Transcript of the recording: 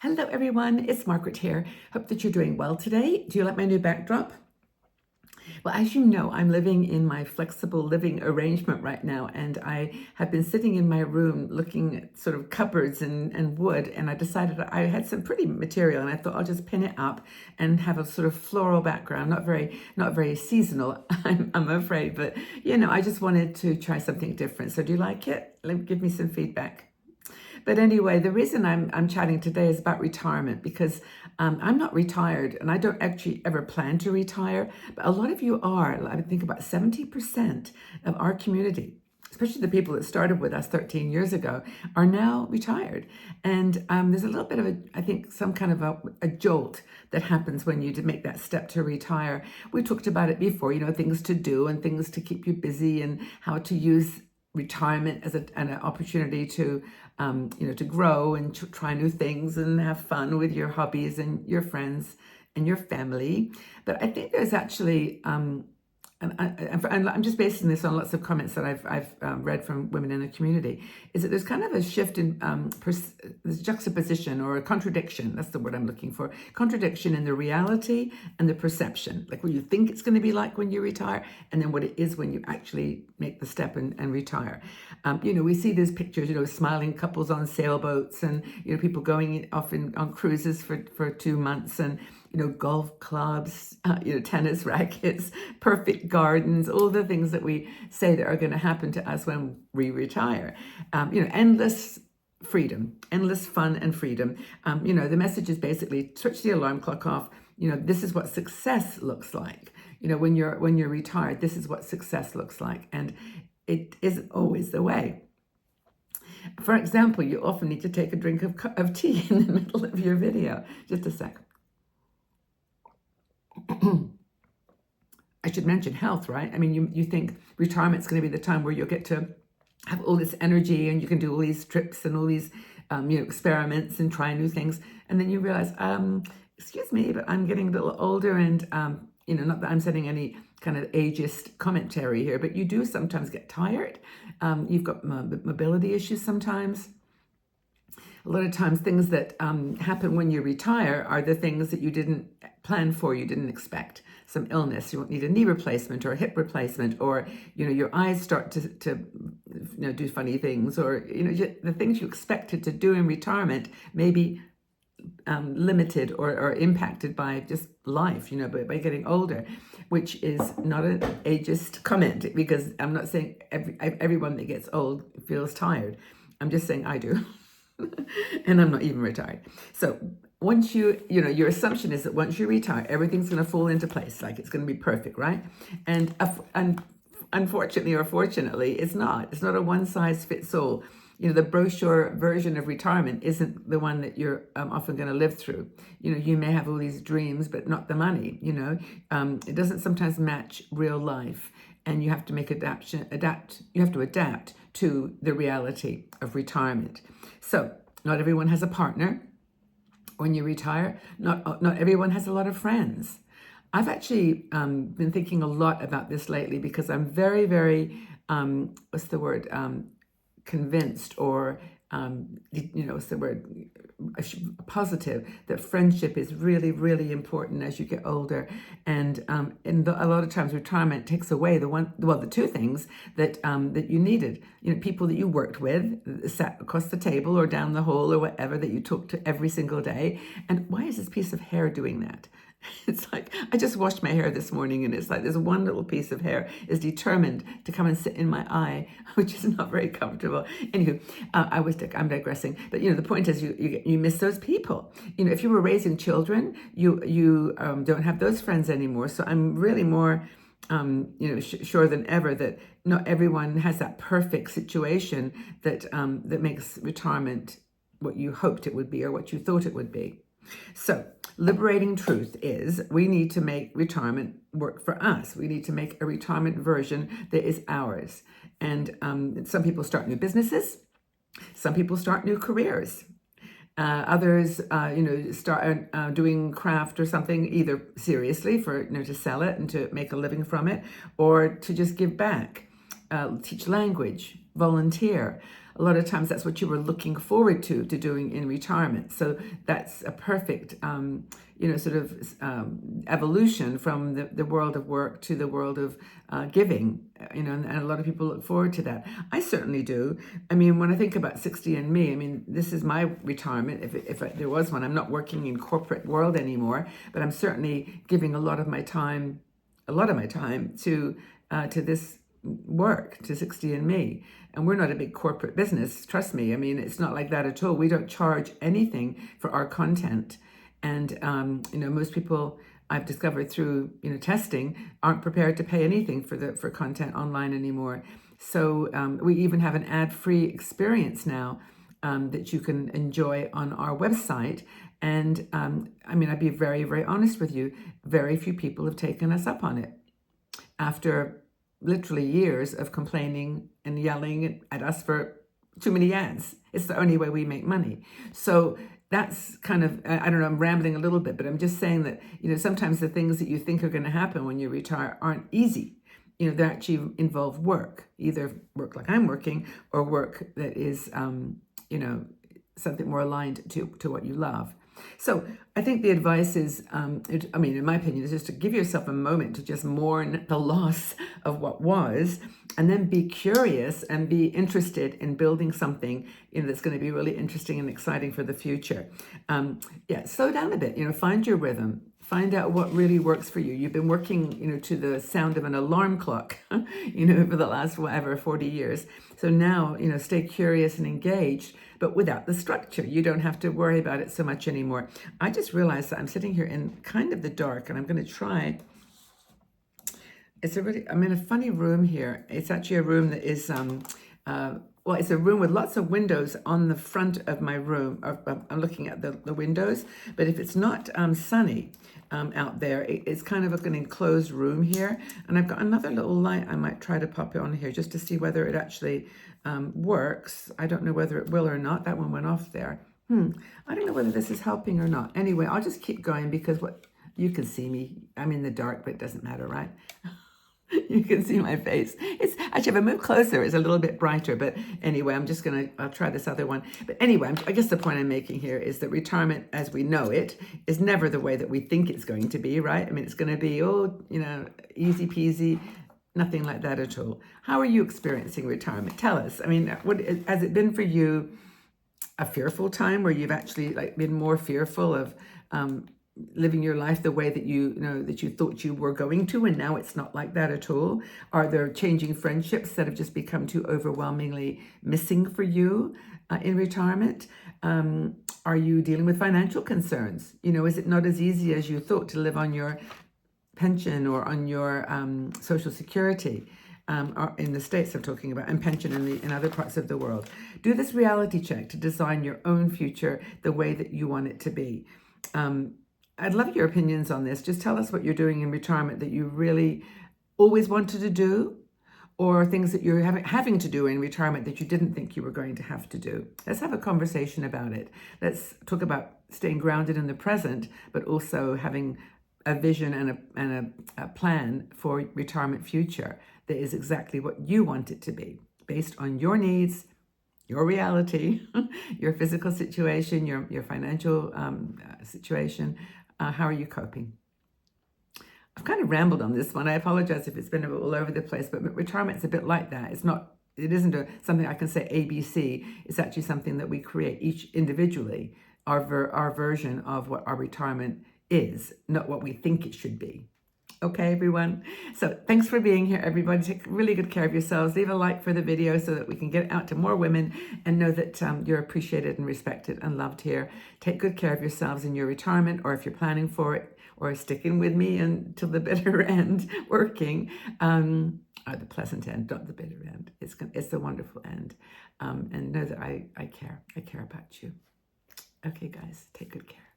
Hello everyone, it's Margaret here. Hope that you're doing well today. Do you like my new backdrop? Well, as you know, I'm living in my flexible living arrangement right now, and I have been sitting in my room looking at sort of cupboards and wood, and I decided I had some pretty material, and I thought I'll just pin it up and have a sort of floral background, not very seasonal, I'm afraid, but I just wanted to try something different. So do you like it? Give me some feedback. But anyway, the reason I'm chatting today is about retirement because I'm not retired and I don't actually ever plan to retire, but a lot of you are. I think about 70% of our community, especially the people that started with us 13 years ago, are now retired. And there's a little bit of I think, some kind of a jolt that happens when you make that step to retire. We talked about it before, things to do and things to keep you busy and how to use retirement as an opportunity to to grow and to try new things and have fun with your hobbies and your friends and your family. But I think there's actually and I'm just basing this on lots of comments that I've read from women in the community, is that there's kind of a shift in this juxtaposition or a contradiction, that's the word I'm looking for, contradiction in the reality and the perception, like what you think it's going to be like when you retire and then what it is when you actually make the step and retire. We see these pictures, smiling couples on sailboats and, people going off on cruises for 2 months and, golf clubs, tennis rackets, perfect gardens, all the things that we say that are going to happen to us when we retire. Endless freedom, endless fun and freedom. The message is basically switch the alarm clock off. This is what success looks like. When you're retired, this is what success looks like. And it isn't always the way. For example, you often need to take a drink of tea in the middle of your video. Just a sec. I should mention health, right? I mean, you think retirement's going to be the time where you'll get to have all this energy and you can do all these trips and all these, experiments and try new things. And then you realize, excuse me, but I'm getting a little older and, not that I'm setting any kind of ageist commentary here, but you do sometimes get tired. You've got mobility issues sometimes. A lot of times things that happen when you retire are the things that you didn't plan for, you didn't expect. Some illness, you won't need a knee replacement or a hip replacement, or your eyes start to do funny things, or the things you expected to do in retirement may be limited or impacted by just life, by getting older, which is not an ageist comment, because I'm not saying everyone that gets old feels tired. I'm just saying I do. And I'm not even retired. So once your assumption is that once you retire, everything's going to fall into place, like it's going to be perfect, right? And unfortunately or fortunately, it's not. It's not a one size fits all. The brochure version of retirement isn't the one that you're often going to live through. You may have all these dreams, but not the money. It doesn't sometimes match real life, and you have to You have to adapt to the reality of retirement. So not everyone has a partner when you retire. Not everyone has a lot of friends. I've actually been thinking a lot about this lately because I'm very, very, convinced, or positive, that friendship is really, really important as you get older. And a lot of times retirement takes away the two things that you needed. People that you worked with, that sat across the table or down the hall or whatever, that you talked to every single day. And why is this piece of hair doing that? It's like, I just washed my hair this morning and it's like this one little piece of hair is determined to come and sit in my eye, which is not very comfortable. Anywho, I'm digressing. But, the point is you miss those people. If you were raising children, you don't have those friends anymore. So I'm really more, sure than ever that not everyone has that perfect situation that makes retirement what you hoped it would be or what you thought it would be. So, liberating truth is we need to make retirement work for us. We need to make a retirement version that is ours. And some people start new businesses. Some people start new careers. Others, start doing craft or something, either seriously for to sell it and to make a living from it, or to just give back, teach language, volunteer. A lot of times that's what you were looking forward to doing in retirement. So that's a perfect, evolution from the world of work to the world of giving, and a lot of people look forward to that. I certainly do. I mean, when I think about 60 and Me, I mean, this is my retirement. If there was one, I'm not working in corporate world anymore, but I'm certainly giving a lot of my time to this work, to 60 and Me. And we're not a big corporate business, trust me. I mean, it's not like that at all. We don't charge anything for our content. And, most people I've discovered through, testing aren't prepared to pay anything for content online anymore. So we even have an ad-free experience now that you can enjoy on our website. And I'd be very, very honest with you. Very few people have taken us up on it after literally years of complaining and yelling at us for too many ads. It's the only way we make money. So that's kind of, I don't know, I'm rambling a little bit, but I'm just saying that, sometimes the things that you think are going to happen when you retire aren't easy. They actually involve work, either work like I'm working or work that is, something more aligned to what you love. So I think the advice is, in my opinion, is just to give yourself a moment to just mourn the loss of what was, and then be curious and be interested in building something that's going to be really interesting and exciting for the future. Slow down a bit. Find your rhythm. Find out what really works for you. You've been working, to the sound of an alarm clock, for the last 40 years. So now, stay curious and engaged, but without the structure. You don't have to worry about it so much anymore. I just realized that I'm sitting here in kind of the dark, and I'm going to try. I'm in a funny room here. It's actually a room that is, it's a room with lots of windows on the front of my room. I'm looking at the windows, but if it's not sunny out there, it's kind of an enclosed room here. And I've got another little light I might try to pop on here just to see whether it actually works. I don't know whether it will or not. That one went off there. I don't know whether this is helping or not. Anyway, I'll just keep going because you can see me. I'm in the dark, but it doesn't matter, right? You can see my face. It's actually, if I move closer, it's a little bit brighter. But anyway, I'll try this other one. But anyway, I guess the point I'm making here is that retirement as we know it is never the way that we think it's going to be, right? I mean, it's going to be, easy peasy, nothing like that at all. How are you experiencing retirement? Tell us. I mean, what has it been for you? A fearful time where you've actually been more fearful of living your life the way that you thought you were going to, and now it's not like that at all? Are there changing friendships that have just become too overwhelmingly missing for you in retirement? Are you dealing with financial concerns? Is it not as easy as you thought to live on your pension or on your Social Security? Or in the States I'm talking about, and pension in other parts of the world. Do this reality check to design your own future the way that you want it to be. I'd love your opinions on this. Just tell us what you're doing in retirement that you really always wanted to do, or things that you're having to do in retirement that you didn't think you were going to have to do. Let's have a conversation about it. Let's talk about staying grounded in the present, but also having a vision and a plan for retirement future that is exactly what you want it to be, based on your needs, your reality, your physical situation, your financial situation. How are you coping? I've kind of rambled on this one. I apologize if it's been all over the place, but retirement's a bit like that. It isn't something I can say ABC. It's actually something that we create each individually, our version of what our retirement is, not what we think it should be. Okay, everyone. So thanks for being here, everybody. Take really good care of yourselves. Leave a like for the video so that we can get it out to more women and know that you're appreciated and respected and loved here. Take good care of yourselves in your retirement, or if you're planning for it, or sticking with me until the bitter end, working, or the pleasant end, not the bitter end. It's the wonderful end. And know that I care. I care about you. Okay, guys, take good care.